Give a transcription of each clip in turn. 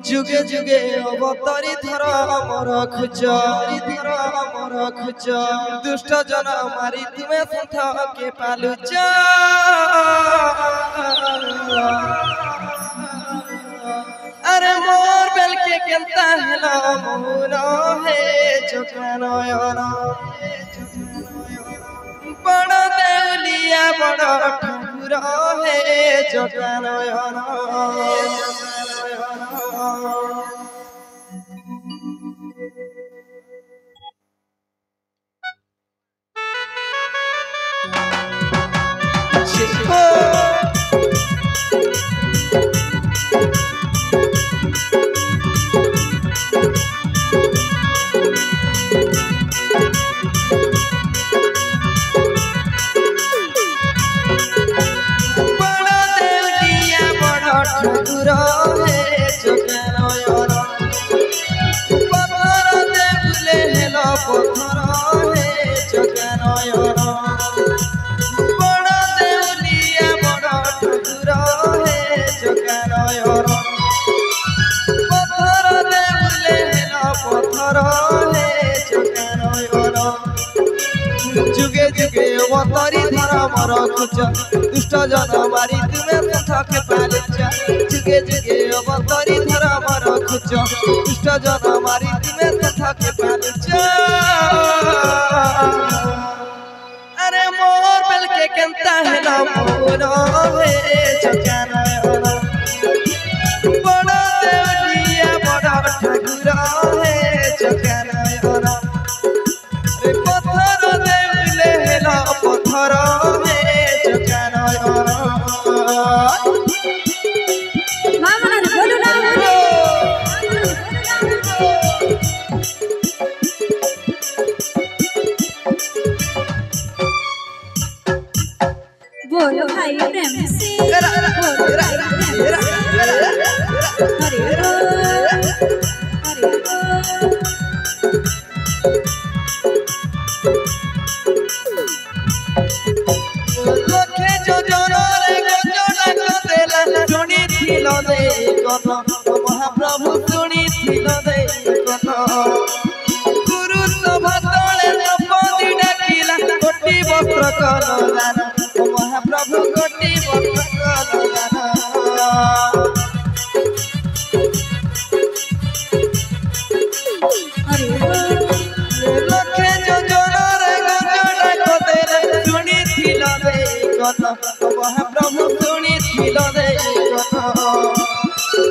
जुगे जुगे अवतारी धर मोर खुच दुष्ट जन मारी तुम्हें संथ के पालुच अरे मोर बेल के केंता हेला मोर हे चोकनयन बड़ देउलिया बड़ ठाकुर हे चोकनयन जुगे जुगे अवतारी धर मोर खुच दुष्ट जन मारी तुम्हें संथ के पालुच जुगे जुगे अवतारी धर मोर खुच दुष्ट जन मारी तुम्हें संथ के पालुच अरे मोर बेल के केंता हेला मोर हे चोकनयन बड़ देउलिया बड़ ठाकुर हे चोकनयन पत्थर में चोकनयन बोलो भाई प्रेम से महाप्रभु शुणी गुरु सभा तले द्रौपदी डाकिला कोटि वस्त्र कलदान महाप्रभु कोटि वस्त्र कलदान लखे जोजन गंजडा कदेले शुणी महाप्रभु शुणी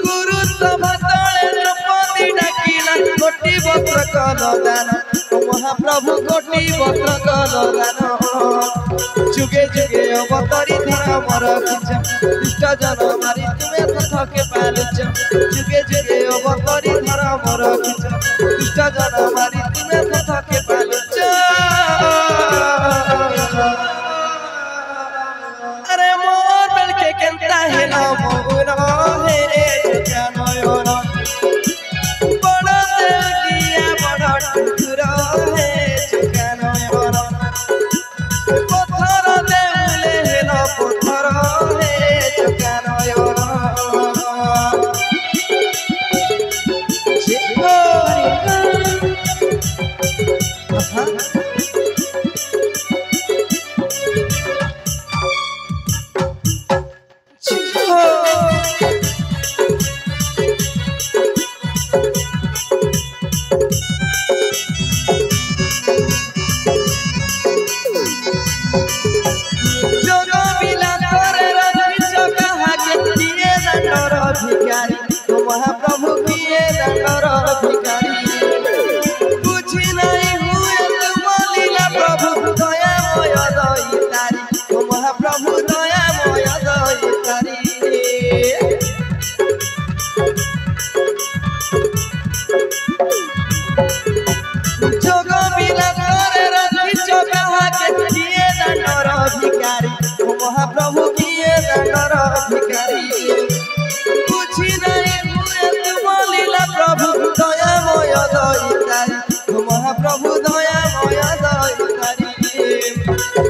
गुरु सभा तले द्रौपदी डाकिला कोटि वस्त्र कलदान महाप्रभु कोटि वस्त्र कलदान जुगे जुगे अवतारी धर मोर खुच दुष्ट जन मारी तुम्हें संथ के पालुच जुगे जुगे अवतारी धर मोर खुच दुष्ट जन मारी तुम्हें संथ के पालुच अरे मोर बेल के केंता हेला मोर हे चोकनयन बड़ देउलिया बड़ ठाकुर हे चोकनयन पत्थर देउले हेला पत्थर हे चोकनयन महाप्रभु किए दंडर भिखारी बुझी नहीं हुए तुम लीला प्रभु दयामय दयितारी महाप्रभु दयामय दयितारी जोग बिलास करे रखिछ काहाके किए दंडर भिखारी महाप्रभु किए दंडर भिखारी बुझी नहीं प्रभु दयामय दयितारी महाप्रभु दयामय दयितारी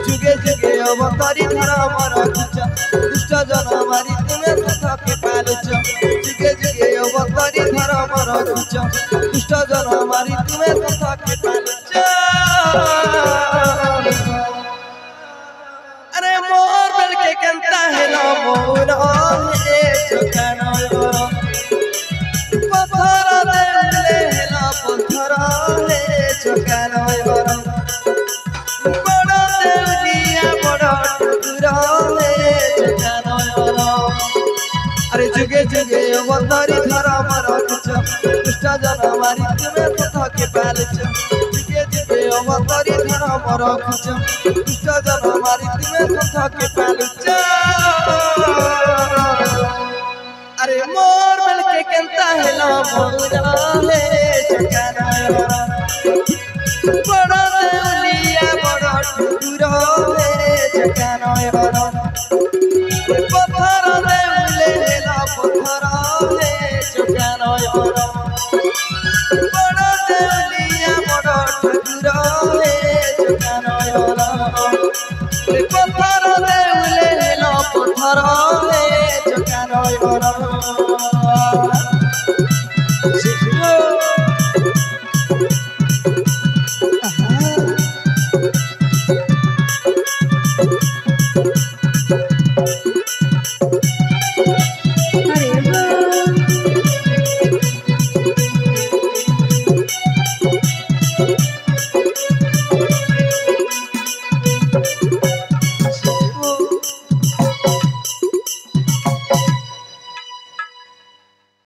जुगे जुगे अवतारी धर मोर खुच दुष्ट जन मारी तुम्हें संथ के पालुच जुगे जुगे अवतारी धर्म रखुच दुष्ट जन मारी तुम्हें तथा के पालुच अरे मोर बेल के कंता है ना मोर हे चकाना पत्थर देले ना पत्थर हे चकाना बड़ा देवलिया बड़ा टुकड़ा हे चकाना अरे जुगे जुगे अवतारी धर्म रखुच दुष्ट जन मारी तुम्हें तथा के पालुच जुगे जुगे अवतारी धर्म रखुच दुष्ट जन मारी तुम्हें तथा के पालुच अरे मोर बेल के कंता है ना मोरा हे चकाना बड़ा देवलिया बड़ा टुकड़ा हे चकाना पत्थर देवले ना पत्थर हे चकाना बड़ा देवलिया बड़ा टुकड़ा हे चकाना